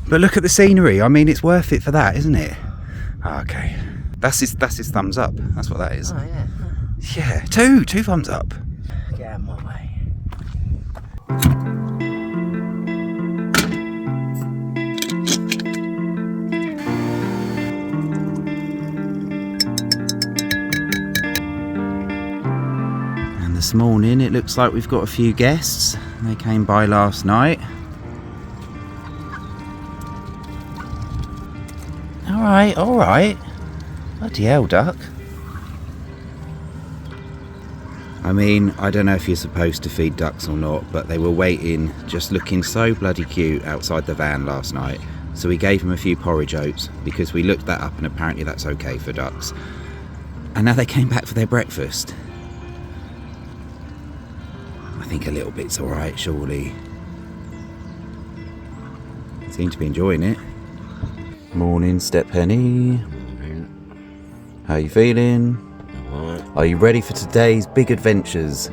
But look at the scenery. I mean, it's worth it for that, isn't it? Okay. That's his thumbs up. That's what that is. Oh, yeah. Yeah, two thumbs up. Get out of my way. And this morning it looks like we've got a few guests. They came by last night. All right. Bloody hell, duck. I mean, I don't know if you're supposed to feed ducks or not, but they were waiting, just looking so bloody cute outside the van last night. So we gave them a few porridge oats because we looked that up and apparently that's okay for ducks. And now they came back for their breakfast. I think a little bit's all right, surely. They seem to be enjoying it. Morning, Step Penny. How you feeling? Are you ready for today's big adventures?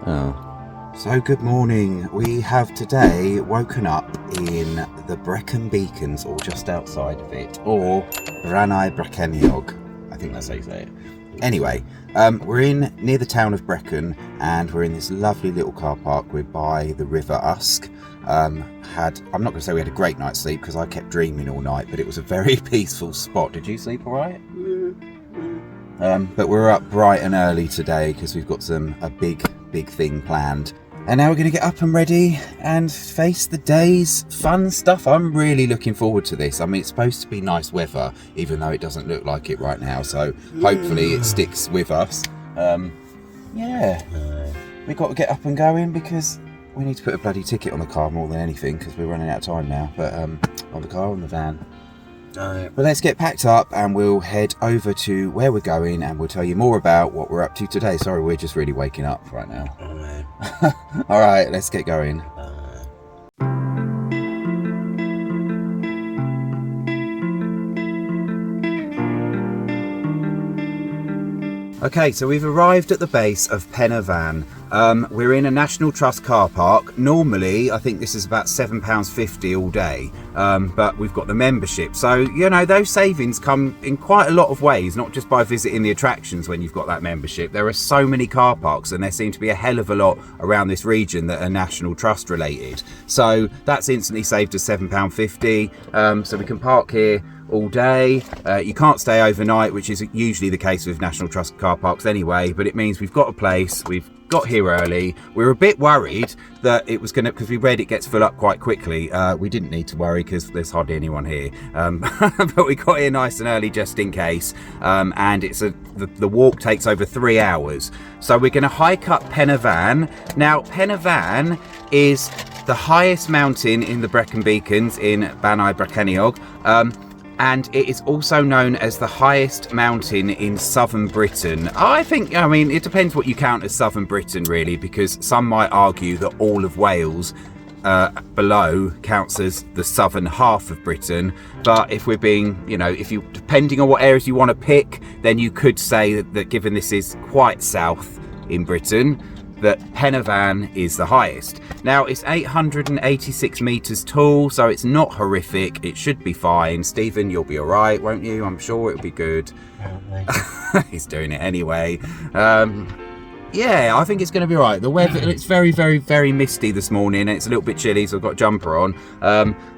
Oh. So good morning. We have today woken up in the breconbeacons, or just outside of it, or vanlifeuk. I think that's how you say it. Anyway, we're in near the town of Brecon, and we're in this lovely little car park. We're by the River Usk. I'm not going to say we had a great night's sleep because I kept dreaming all night, but it was a very peaceful spot. Did you sleep all right? But we're up bright and early today because we've got a big thing planned. And now we're going to get up and ready and face the day's fun stuff. I'm really looking forward to this. I mean, it's supposed to be nice weather, even though it doesn't look like it right now. So hopefully it sticks with us. Yeah, we've got to get up and going because we need to put a bloody ticket on the car more than anything because we're running out of time now. But on the car, on the van. But let's get packed up and we'll head over to where we're going and we'll tell you more about what we're up to today. Sorry, we're just really waking up right now. All right, let's get going. Okay, so we've arrived at the base of Penarvan. We're in a National Trust car park. Normally, I think this is about £7.50 all day, but we've got the membership. So, you know, those savings come in quite a lot of ways, not just by visiting the attractions when you've got that membership. There are so many car parks and there seem to be a hell of a lot around this region that are National Trust related. So that's instantly saved us £7.50. So we can park here all day. You can't stay overnight, which is usually the case with National Trust car parks anyway, but it means we've got a place, we've got here early. We were a bit worried that it was gonna, because we read it gets full up quite quickly. We didn't need to worry because there's hardly anyone here, but we got here nice and early just in case. And it's the walk takes over 3 hours, so we're going to hike up Penarvan. Now Penarvan is the highest mountain in the breconbeacons in vanlifeuk. And it is also known as the highest mountain in southern Britain. I mean, it depends what you count as southern Britain, really, because some might argue that all of Wales below counts as the southern half of Britain. But if we're being, you know, depending on what areas you want to pick, then you could say that given this is quite south in Britain, that Penarvan is the highest. Now it's 886 metres tall, so it's not horrific. It should be fine. Stephen, you'll be all right, won't you? I'm sure it'll be good. He's doing it anyway. Yeah, I think it's going to be all right. The weather, it's very, very, very misty this morning. And it's a little bit chilly, so I've got a jumper on.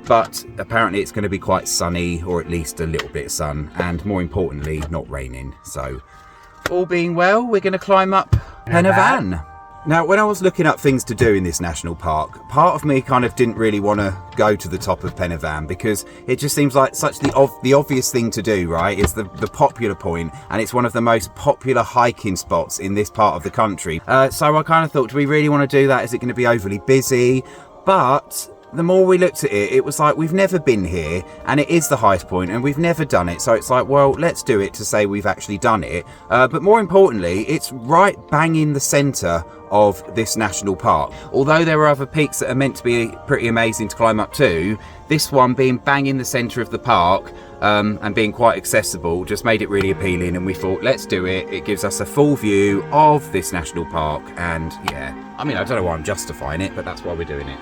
But apparently it's going to be quite sunny, or at least a little bit of sun. And more importantly, not raining. So all being well, we're going to climb up Penarvan. Now, when I was looking up things to do in this national park, part of me kind of didn't really want to go to the top of Penarvan because it just seems like such the obvious thing to do, right? It's the popular point, and it's one of the most popular hiking spots in this part of the country. So I kind of thought, do we really want to do that? Is it going to be overly busy? But the more we looked at it, it was like, we've never been here and it is the highest point and we've never done it. So it's like, well, let's do it to say we've actually done it. But more importantly, it's right bang in the centre of this national park. Although there are other peaks that are meant to be pretty amazing to climb up to, this one being bang in the centre of the park and being quite accessible just made it really appealing, and we thought, let's do it. It gives us a full view of this national park, and yeah, I mean, I don't know why I'm justifying it, but that's why we're doing it.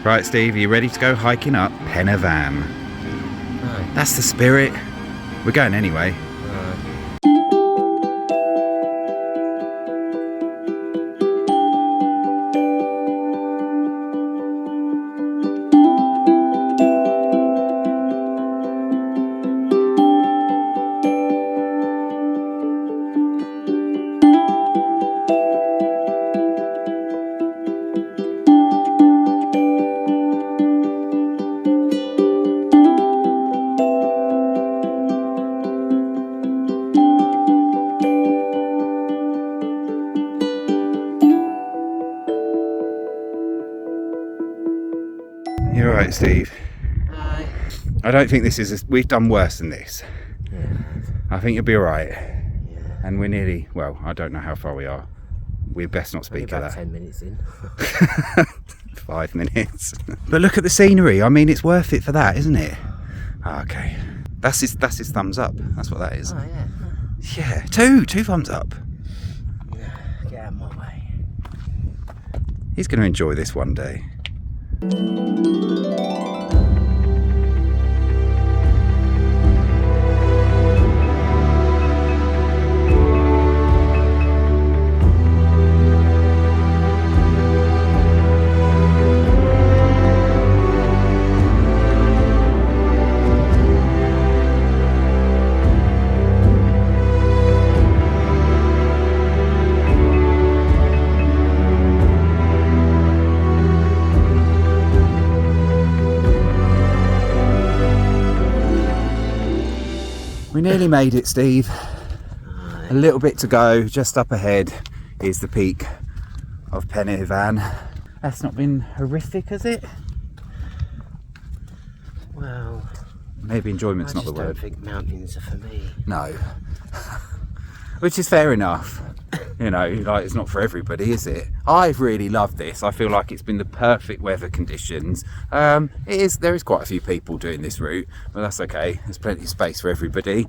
Right, Steve, are you ready to go hiking up Penna Van? No. That's the spirit. We're going anyway. You're right, Steve. Aye. I don't think this is... we've done worse than this. Yeah. I think you'll be alright. Yeah. And we're nearly... well, I don't know how far we are. We'd best not speak of about that. 10 minutes in. 5 minutes. But look at the scenery. I mean, it's worth it for that, isn't it? Okay. That's his thumbs up. That's what that is. Oh, yeah. Yeah, two thumbs up. Get out of my way. He's going to enjoy this one day. We nearly made it, Steve. A little bit to go. Just up ahead is the peak of Penna Van. That's not been horrific, has it? Well, maybe enjoyment's not the word. I don't think mountains are for me. No. Which is fair enough. You know, like, it's not for everybody, is it? I've really loved this. I feel like it's been the perfect weather conditions. There is quite a few people doing this route, but that's okay. There's plenty of space for everybody.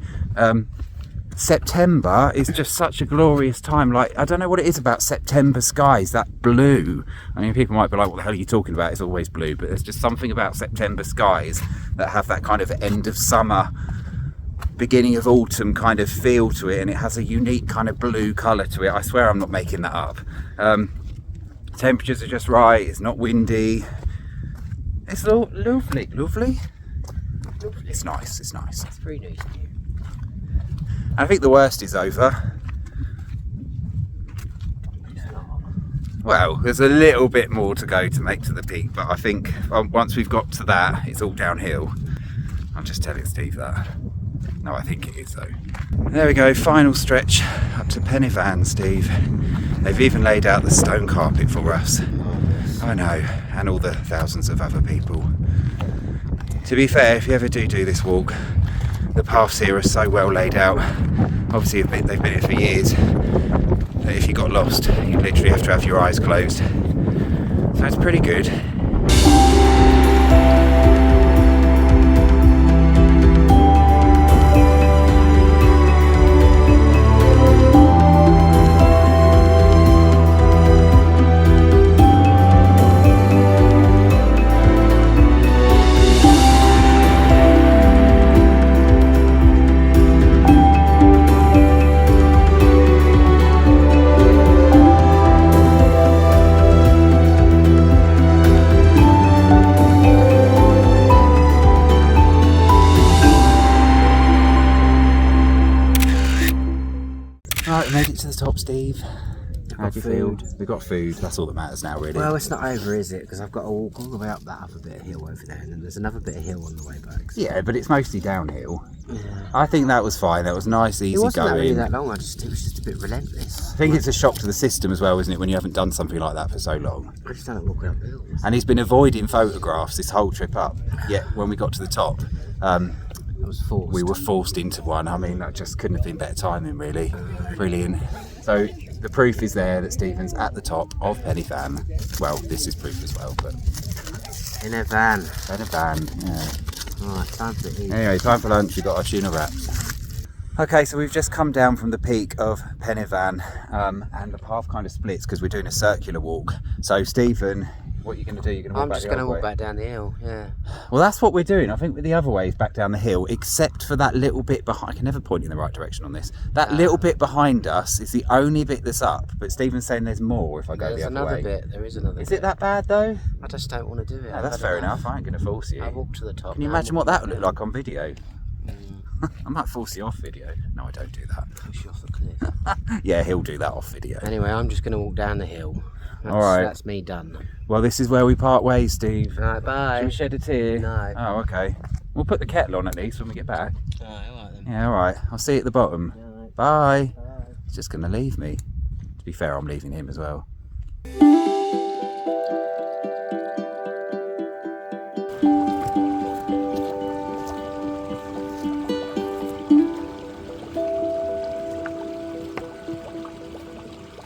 September is just such a glorious time. Like, I don't know what it is about September skies, that blue. I mean, people might be like, what the hell are you talking about? It's always blue. But there's just something about September skies that have that kind of end of summer, beginning of autumn kind of feel to it, and it has a unique kind of blue colour to it. I swear I'm not making that up. Temperatures are just right. It's not windy. It's lovely. It's nice. It's very nice. I think the worst is over. Well, there's a little bit more to go to make to the peak, but I think once we've got to that, it's all downhill. I'll just tell it, Steve, that. No, I think it is though. There we go, final stretch up to Penna Van, Steve. They've even laid out the stone carpet for us. I know, and all the thousands of other people. To be fair, if you ever do this walk, the paths here are so well laid out. Obviously they've been here for years, that if you got lost, you literally have to have your eyes closed. So it's pretty good. Right, we made it to the top, Steve. How do you feel? We've got food, that's all that matters now, really. Well, it's not over, is it? Because I've got to walk all the way up that other bit of hill over there, and then there's another bit of hill on the way back. So. Yeah, but it's mostly downhill. Yeah. I think that was fine. That was nice, easy It wasn't going. really that long. It was just a bit relentless. I think it's a shock to the system as well, isn't it, when you haven't done something like that for so long. I just don't walk up hills. And he's been avoiding photographs this whole trip up. Yet when we got to the top, we were forced into one. I mean, that just couldn't have been better timing, really. Brilliant. So the proof is there that Stephen's at the top of Penna Van. Well, this is proof as well, but Penna Van. Penna Van, yeah. Alright, time to eat. Anyway, time for lunch. We've got our tuna wraps. Okay, so we've just come down from the peak of Penna Van, and the path kind of splits because we're doing a circular walk. So Stephen What are you going to do? You're going to walk I'm back just the going to other walk way? back down the hill, yeah. Well, that's what we're doing. I think the other way is back down the hill, except for that little bit behind. I can never point in the right direction on this. That little bit behind us is the only bit that's up. But Stephen's saying there's more if I go the other way. There is another bit. Is it that bad though? I just don't want to do it. No, that's fair enough. I ain't going to force you. I walk to the top. Can you imagine what that would look like on video? I might force you off video. No, I don't do that. Push you off the cliff. Yeah, he'll do that off video. Anyway, I'm just going to walk down the hill. All right. That's me done. Well, this is where we part ways, Steve. All right, bye. Should we shed a tear? No. Oh, okay. We'll put the kettle on at least when we get back. All right then. Yeah, all right. I'll see you at the bottom. Right. Bye. Bye. He's just going to leave me. To be fair, I'm leaving him as well.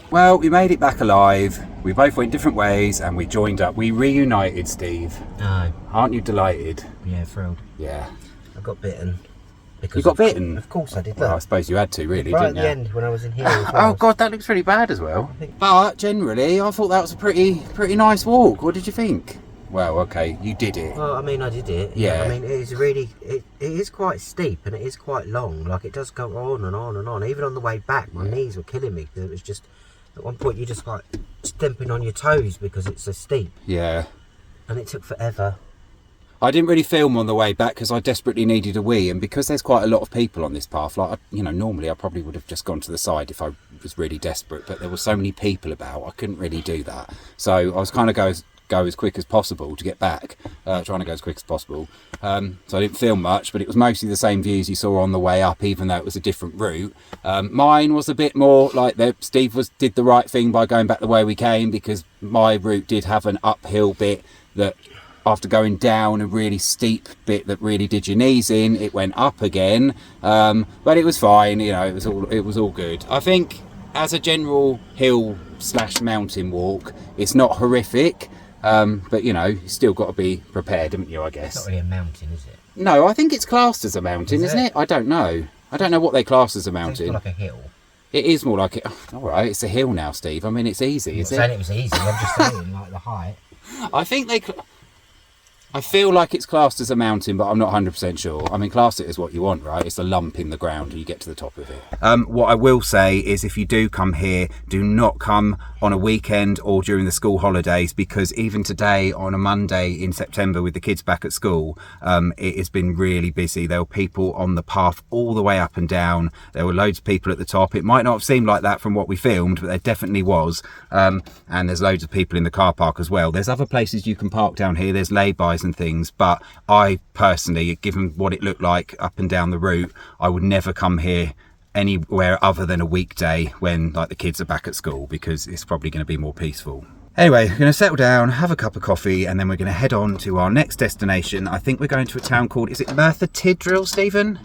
Well, we made it back alive. We both went different ways and we joined up. We reunited, Steve. No. Aren't you delighted? Yeah, thrilled. Yeah. I got bitten. You got bitten? Of course I did. Well, I suppose you had to, really, right didn't at you? the end when I was in here as Oh well. God, that looks really bad as well. But generally, I thought that was a pretty nice walk. What did you think? Well, okay, you did it. Well, I mean, I did it. Yeah. I mean, it is really, it is quite steep and it is quite long. Like, it does go on and on and on. Even on the way back, my knees were killing me because it was just, at one point, you just like stepping on your toes because it's so steep. Yeah. And it took forever. I didn't really film on the way back because I desperately needed a wee, and because there's quite a lot of people on this path, like, you know, normally I probably would have just gone to the side if I was really desperate, but there were so many people about, I couldn't really do that. So I was kind of go as quick as possible to get back, trying to go as quick as possible. So I didn't film much, but it was mostly the same views you saw on the way up, even though it was a different route. Mine was a bit more like Steve did the right thing by going back the way we came, because my route did have an uphill bit that, after going down a really steep bit that really did your knees in, it went up again. But it was fine, you know, it was all good. I think as a general hill/mountain walk, it's not horrific. But you know, you still got to be prepared, haven't you, I guess? It's not really a mountain, is it? No, I think it's classed as a mountain, isn't it? I don't know what they class as a It's mountain. like a hill. It is more like it. All right, it's a hill now, Steve. I mean, it's easy, is I'm it? saying it was easy. I'm just saying, like, the height. I think I feel like it's classed as a mountain, but I'm not 100% sure. I mean, class it as what you want, right? It's a lump in the ground and you get to the top of it. What I will say is, if you do come here, do not come on a weekend or during the school holidays, because even today on a Monday in September with the kids back at school, it has been really busy. There were people on the path all the way up and down. There were loads of people at the top. It might not have seemed like that from what we filmed, but there definitely was. And there's loads of people in the car park as well. There's other places you can park down here. There's lay-bys and things, but I personally, given what it looked like up and down the route, I would never come here anywhere other than a weekday when, like, the kids are back at school, because it's probably going to be more peaceful. Anyway, we're going to settle down, have a cup of coffee, and then we're going to head on to our next destination. I think we're going to a town called, is it Merthyr Tydfil, Stephen?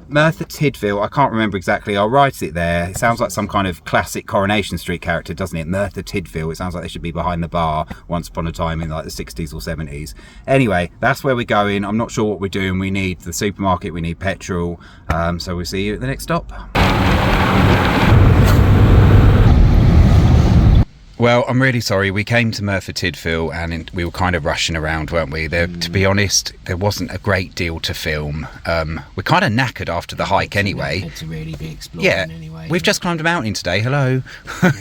Merthyr Tydfil, I can't remember exactly. I'll write it there. It sounds like some kind of classic Coronation Street character, doesn't it? Merthyr Tydfil. It sounds like they should be behind the bar once upon a time in like the 60s or 70s. Anyway, that's where we're going. I'm not sure what we're doing. We need the supermarket, we need petrol. So we'll see you at the next stop. Well, I'm really sorry. We came to Merthyr Tydfil and we were kind of rushing around, weren't we? To be honest, there wasn't a great deal to film. We're kind of knackered after the hike anyway. To really be exploring anyway. We've just climbed a mountain today. Hello.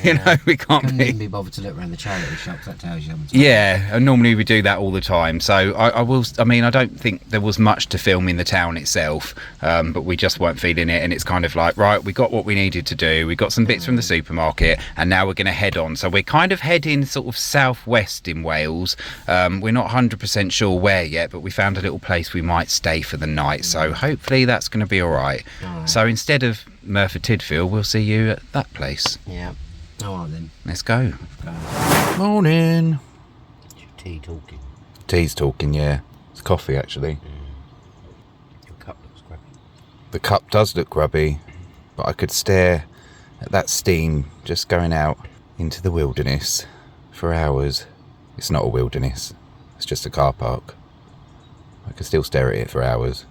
You know, we Couldn't even be bothered to look around the charity shops. That tells you. Yeah, and normally we do that all the time. So I mean, I don't think there was much to film in the town itself, but we just weren't feeling it. And it's kind of like, right, we got what we needed to do. We got some bits from the supermarket, and now we're going to head on. So we're kind of heading sort of southwest in Wales. We're not 100% sure where yet, but we found a little place we might stay for the night. So hopefully that's going to be all right. So instead of Merthyr Tydfil, we'll see you at that place. Yeah. All right then. Let's go. Morning. It's your tea talking. Tea's talking, yeah. It's coffee, actually. Your cup looks grubby. The cup does look grubby, but I could stare at that steam just going out into the wilderness for hours. It's not a wilderness, it's just a car park. I could still stare at it for hours.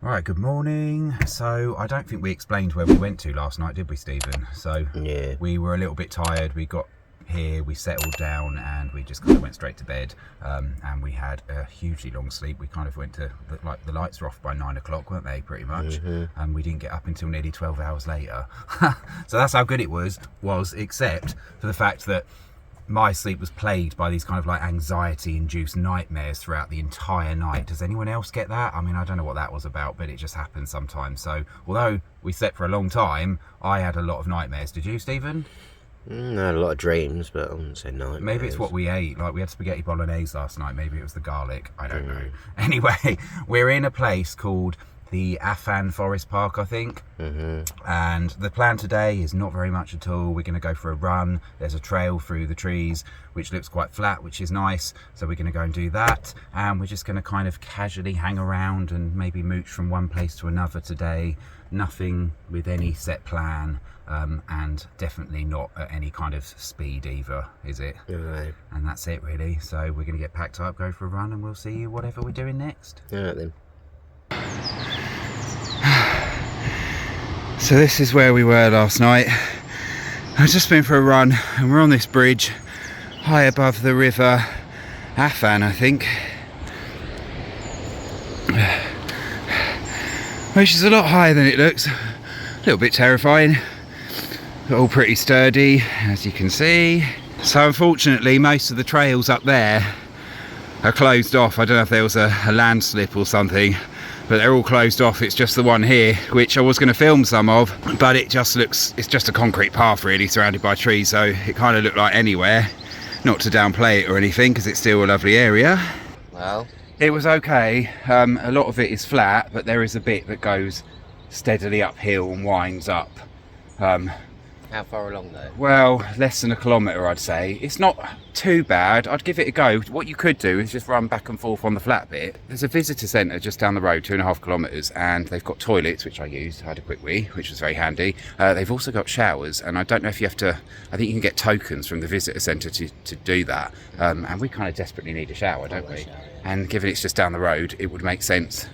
Right, good morning. So I don't think we explained where we went to last night, did we, Stephen? So yeah, we were a little bit tired. We got here, we settled down and we just kind of went straight to bed, and we had a hugely long sleep. We kind of went to, like, the lights were off by 9 o'clock, weren't they, pretty much? And we didn't get up until nearly 12 hours later. So that's how good it was, except for the fact that my sleep was plagued by these kind of like anxiety-induced nightmares throughout the entire night. Does anyone else get that? I mean, I don't know what that was about, but it just happens sometimes. So although we slept for a long time, I had a lot of nightmares. Did you, Stephen? I had a lot of dreams, but I wouldn't say nightmares. Maybe it's what we ate. Like, we had spaghetti bolognese last night. Maybe it was the garlic. I don't know. Anyway, we're in a place called the Afan Forest Park, I think. And the plan today is not very much at all. We're going to go for a run. There's a trail through the trees, which looks quite flat, which is nice. So we're going to go and do that. And we're just going to kind of casually hang around and maybe mooch from one place to another today. Nothing with any set plan. And definitely not at any kind of speed either, is it? Right. And that's it, really. So we're going to get packed up, go for a run, and we'll see you whatever we're doing next. Alright then. So this is where we were last night. I've just been for a run, and we're on this bridge high above the river Afan, I think, which is a lot higher than it looks. A little bit terrifying, but all pretty sturdy, as you can see. So unfortunately, most of the trails up there are closed off. I don't know if there was a landslip or something, but they're all closed off. It's just the one here, which I was going to film some of, but it just looks, it's just a concrete path really, surrounded by trees, so it kind of looked like anywhere. Not to downplay it or anything, because it's still a lovely area. Well, it was okay. A lot of it is flat, but there is a bit that goes steadily uphill and winds up. how far along though? Well, less than a kilometre, I'd say. It's not too bad. I'd give it a go. What you could do is just run back and forth on the flat bit. There's a visitor centre just down the road, 2.5 kilometres, and they've got toilets, which I used. I had a quick wee, which was very handy. They've also got showers, and I don't know if you have to, I think you can get tokens from the visitor centre to do that. And we kind of desperately need a shower, don't we? And given it's just down the road, it would make sense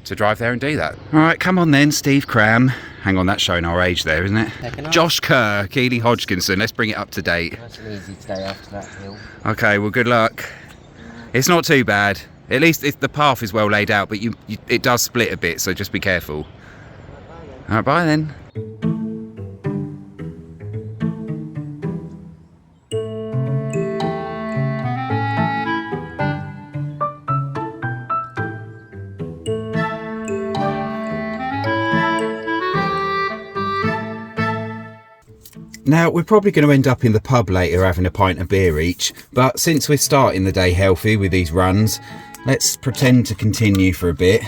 to drive there and do that. All right, come on then, Steve Cram. Hang on, that's showing our age there, isn't it? Josh Kerr, Keely Hodgkinson. Let's bring it up to date. Nice and easy today after that hill. Okay, well, good luck. It's not too bad. At least the path is well laid out, but it does split a bit, so just be careful. All right, bye then. Now, we're probably going to end up in the pub later having a pint of beer each, but since we're starting the day healthy with these runs, let's pretend to continue for a bit.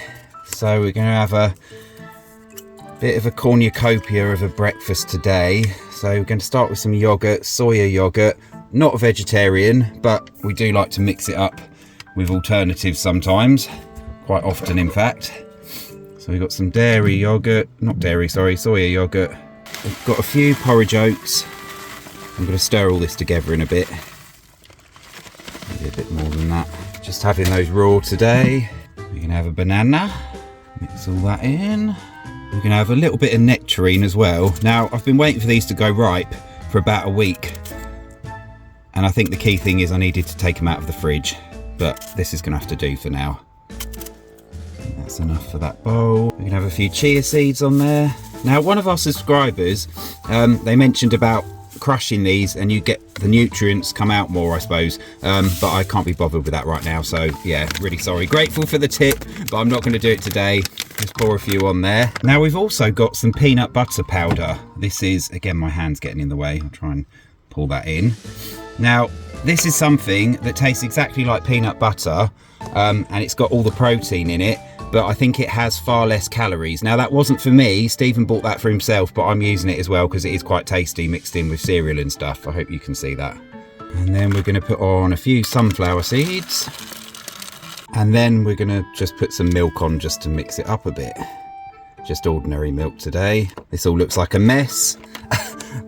So we're going to have a bit of a cornucopia of a breakfast today. So we're going to start with some yogurt, soya yogurt, not vegetarian, but we do like to mix it up with alternatives sometimes, quite often in fact. So we've got some dairy yogurt, soya yogurt. We've got a few porridge oats. I'm going to stir all this together in a bit. Maybe a bit more than that. Just having those raw today. We're going to have a banana. Mix all that in. We're going to have a little bit of nectarine as well. Now, I've been waiting for these to go ripe for about a week. And I think the key thing is I needed to take them out of the fridge. But this is going to have to do for now. That's enough for that bowl. We're going to have a few chia seeds on there. Now, one of our subscribers, they mentioned about crushing these and you get the nutrients come out more, I suppose, but I can't be bothered with that right now, so yeah, really sorry. Grateful for the tip, but I'm not going to do it today. Just pour a few on there. Now, we've also got some peanut butter powder. This is, again, my hand's getting in the way. I'll try and pull that in. Now, this is something that tastes exactly like peanut butter, and it's got all the protein in it, but I think it has far less calories. Now, that wasn't for me. Stephen bought that for himself, but I'm using it as well because it is quite tasty mixed in with cereal and stuff. I hope you can see that. And then we're going to put on a few sunflower seeds. And then we're going to just put some milk on just to mix it up a bit. Just ordinary milk today. This all looks like a mess,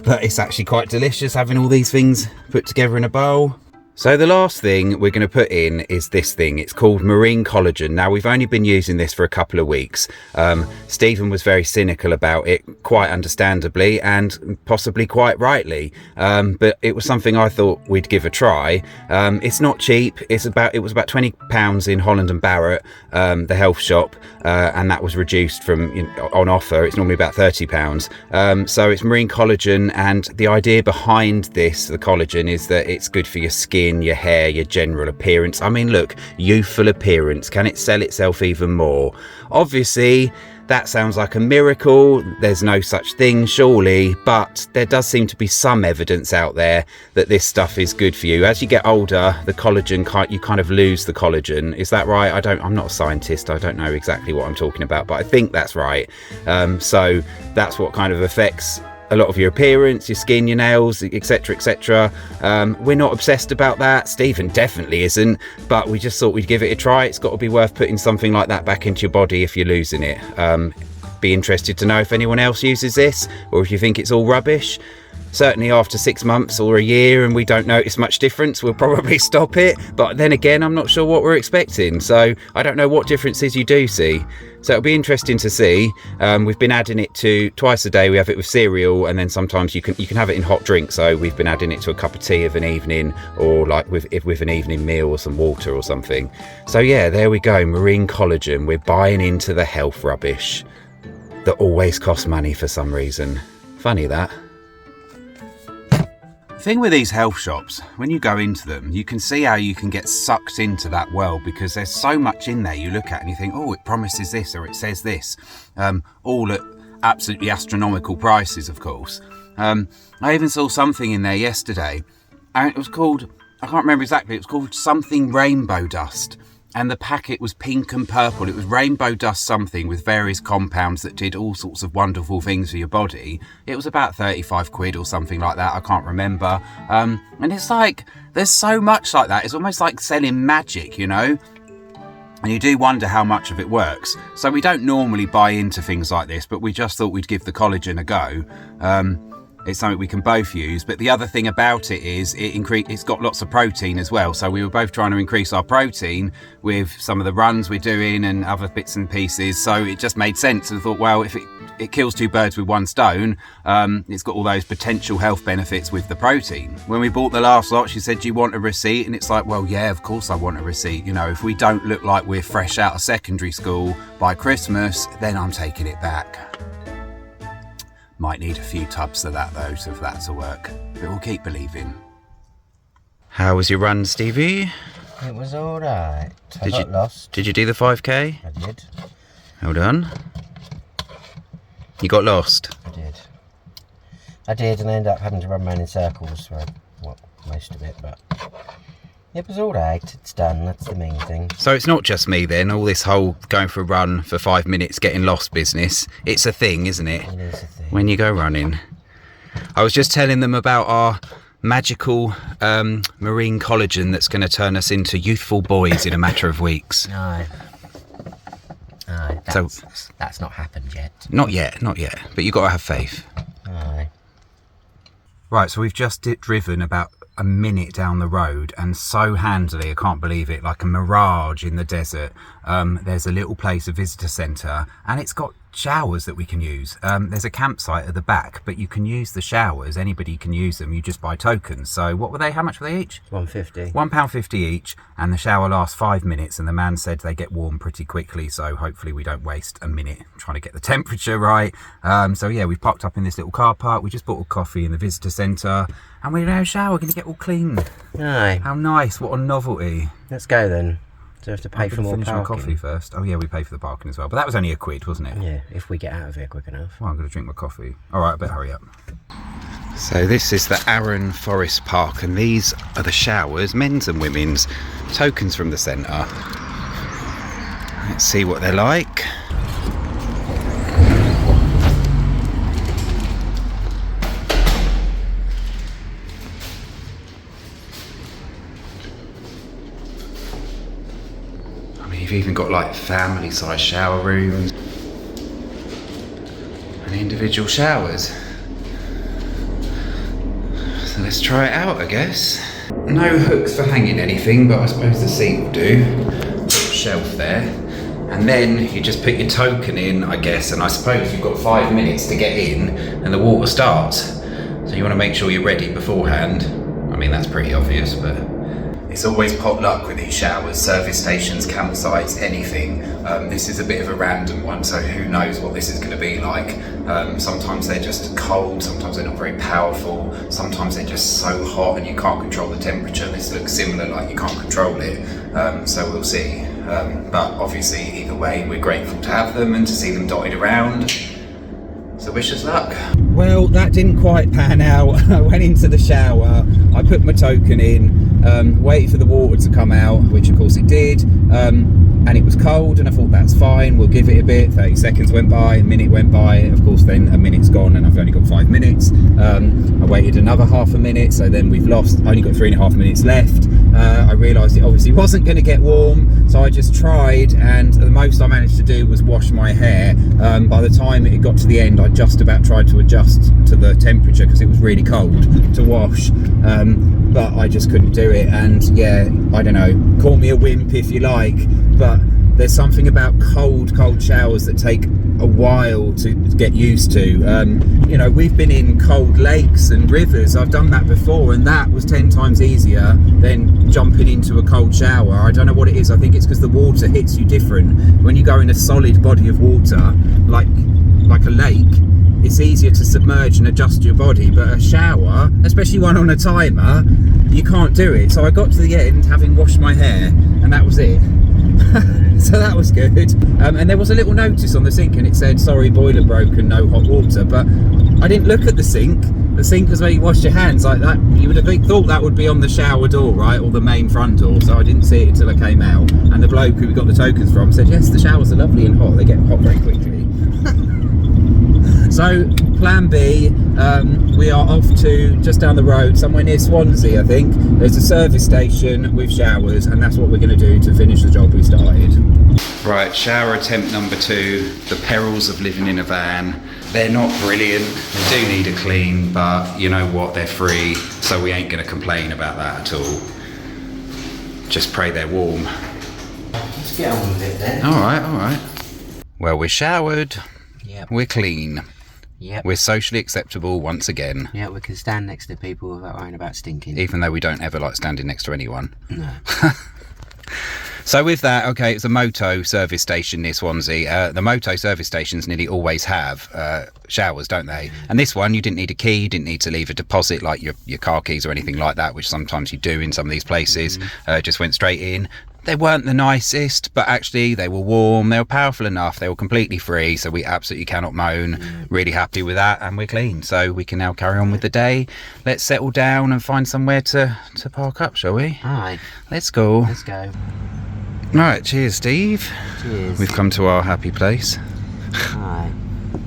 but it's actually quite delicious having all these things put together in a bowl. So the last thing we're going to put in is this thing. It's called marine collagen. Now, we've only been using this for a couple of weeks. Stephen was very cynical about it, quite understandably and possibly quite rightly. But it was something I thought we'd give a try. It's not cheap. It was about £20 in Holland and Barrett, the health shop, and that was reduced from on offer. It's normally about £30. So it's marine collagen, and the idea behind this, the collagen, is that it's good for your skin, your hair, your general appearance. I mean, look, youthful appearance. Can it sell itself even more? Obviously, that sounds like a miracle. There's no such thing, surely, but there does seem to be some evidence out there that this stuff is good for you. As you get older, the collagen, you kind of lose the collagen. Is that right? I'm not a scientist. I don't know exactly what I'm talking about, but I think that's right. So that's what kind of affects a lot of your appearance, your skin, your nails, etc, etc. We're not obsessed about that. Stephen definitely isn't, but we just thought we'd give it a try. It's got to be worth putting something like that back into your body if you're losing it. Be interested to know if anyone else uses this, or if you think it's all rubbish. Certainly after 6 months or a year and we don't notice much difference, we'll probably stop it. But then again, I'm not sure what we're expecting, so I don't know what differences you do see. So it'll be interesting to see. We've been adding it to twice a day. We have it with cereal, and then sometimes you can have it in hot drink. So we've been adding it to a cup of tea of an evening, or like with an evening meal or some water or something. So yeah, there we go, marine collagen. We're buying into the health rubbish that always costs money for some reason. Funny that. The thing with these health shops, when you go into them, you can see how you can get sucked into that world, because there's so much in there you look at and you think, oh, it promises this or it says this, all at absolutely astronomical prices, of course. I even saw something in there yesterday, and it was called, I can't remember exactly, it was called something rainbow dust. And the packet was pink and purple. It was rainbow dust something with various compounds that did all sorts of wonderful things for your body. It was about 35 quid or something like that. I can't remember. And it's like, there's so much like that. It's almost like selling magic, you know? And you do wonder how much of it works. So we don't normally buy into things like this, but we just thought we'd give the collagen a go. It's something we can both use, but the other thing about it is it's got lots of protein as well. So we were both trying to increase our protein with some of the runs we're doing and other bits and pieces. So it just made sense. And I thought, well, if it kills two birds with one stone, it's got all those potential health benefits with the protein. When we bought the last lot, she said, do you want a receipt? And it's like, well, yeah, of course I want a receipt. You know, if we don't look like we're fresh out of secondary school by Christmas, then I'm taking it back. Might need a few tubs of that though, so for that to work. But we'll keep believing. How was your run, Stevie? It was alright. I got lost. Did you do the 5k? I did. Well done. You got lost? I did, and I ended up having to run around in circles for most of it, but it was alright. It's done. That's the main thing. So it's not just me then, all this whole going for a run for 5 minutes, getting lost business. It's a thing, isn't it? It is a thing. When you go running. I was just telling them about our magical marine collagen that's going to turn us into youthful boys in a matter of weeks. No. That's not happened yet. Not yet. But you've got to have faith. Aye. Right, so we've just driven about a minute down the road, and so handily, I can't believe it, like a mirage in the desert. There's a little place, a visitor centre, and it's got showers that we can use. There's a campsite at the back, but you can use the showers. Anybody can use them. You just buy tokens. So what were they? How much were they each? £1.50. £1.50 each, and the shower lasts 5 minutes, and the man said they get warm pretty quickly, so hopefully we don't waste a minute trying to get the temperature right. So yeah, we've parked up in this little car park. We just bought a coffee in the visitor centre, and we're in our shower, going to get all clean. Aye. How nice. What a novelty. Let's go then. Do we have to pay for more finish parking? our coffee first. Oh yeah, we pay for the parking as well, but that was only a quid, wasn't it? Yeah, if we get out of here quick enough. Well, I'm going to drink my coffee. All right, I better hurry up. So this is the Arran Forest Park, and these are the showers, men's and women's, tokens from the centre. Let's see what they're like. You've even got like family size shower rooms and individual showers. So let's try it out, I guess. No hooks for hanging anything, but I suppose the seat will do. Shelf there. And then you just put your token in, I guess, and I suppose you've got 5 minutes to get in and the water starts. So you want to make sure you're ready beforehand. I mean, that's pretty obvious, but it's always pot luck with these showers, service stations, campsites, anything. This is a bit of a random one, so who knows what this is going to be like. Sometimes they're just cold, sometimes they're not very powerful, sometimes they're just so hot and you can't control the temperature. This looks similar, like you can't control it, so we'll see. But obviously, either way, we're grateful to have them and to see them dotted around. So wish us luck. Well, that didn't quite pan out. I went into the shower, I put my token in, waited for the water to come out, which of course it did, and it was cold, and I thought that's fine, we'll give it a bit. 30 seconds went by, a minute went by, of course then a minute's gone and I've only got 5 minutes. I waited another half a minute, so then we've only got 3.5 minutes left. I realised it obviously wasn't going to get warm, so I just tried, and the most I managed to do was wash my hair. By the time it got to the end, I just about tried to adjust to the temperature because it was really cold to wash, but I just couldn't do it. And yeah, I don't know, call me a wimp if you like, but there's something about cold showers that take a while to get used to. You know, we've been in cold lakes and rivers, I've done that before, and that was 10 times easier than jumping into a cold shower. I don't know what it is, I think it's because the water hits you different. When you go in a solid body of water, like a lake, it's easier to submerge and adjust your body, but a shower, especially one on a timer, you can't do it. So I got to the end having washed my hair, and that was it. So that was good. And there was a little notice on the sink and it said, sorry, boiler broken, no hot water, but I didn't look at the sink. The sink was where you wash your hands, like that. You would have thought that would be on the shower door, right, or the main front door, so I didn't see it until I came out. And the bloke who we got the tokens from said, yes, the showers are lovely and hot, they get hot very quickly. So plan B, we are off to just down the road, somewhere near Swansea, I think. There's a service station with showers, and that's what we're going to do to finish the job we started. Right, shower attempt number 2, the perils of living in a van. They're not brilliant, they do need a clean, but you know what, they're free, so we ain't going to complain about that at all. Just pray they're warm. Let's get on with it then. Alright. Well, we're showered, Yep. we're clean. Yep. We're socially acceptable once again. Yeah, we can stand next to people without worrying about stinking. Even though we don't ever like standing next to anyone. No. So with that, okay, it's a moto service station near Swansea. The moto service stations nearly always have showers, don't they? And this one, you didn't need a key, you didn't need to leave a deposit like your car keys or anything like that, which sometimes you do in some of these places. Just went straight in. They weren't the nicest, but actually they were warm, they were powerful enough, they were completely free, so we absolutely cannot moan. Really happy with that, and we're clean, so we can now carry on with the day. Let's settle down and find somewhere to park up, shall we? Aye. Let's go. Let's go. Right, cheers, Steve. Cheers. We've come to our happy place. Aye.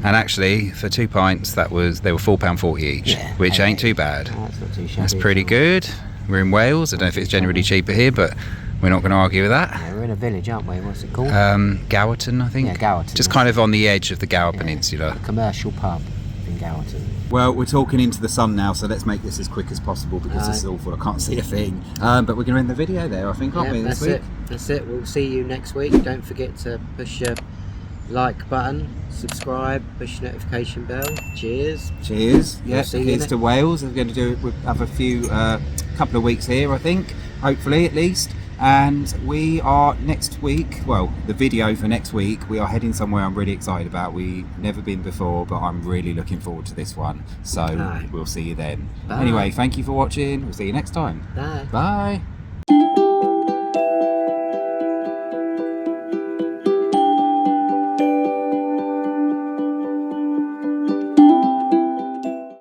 And actually, for 2 pints, they were £4.40 each, Yeah, which okay. ain't too bad. Oh, that's not too shabby. That's pretty good. We're in Wales. I don't know if it's generally cheaper here, but we're not going to argue with that. Yeah, we're in a village, aren't we? What's it called? Gowerton, I think. Yeah, Gowerton. Just kind of on the edge of the Gower Peninsula. A commercial pub in Gowerton. Well, we're talking into the sun now, so let's make this as quick as possible because this is awful. I can't see a thing. But we're going to end the video there, I think, aren't we, this week? That's it. We'll see you next week. Don't forget to push your like button, subscribe, push your notification bell. Cheers. Cheers. We'll Yeah, see you here's to Wales. We're going to do it. We'll have a few, couple of weeks here, I think, hopefully at least. And we are next week, well, the video for next week, we are heading somewhere I'm really excited about. We've never been before, but I'm really looking forward to this one. So we'll see you then. Bye. Anyway, thank you for watching. We'll see you next time. Bye. Bye.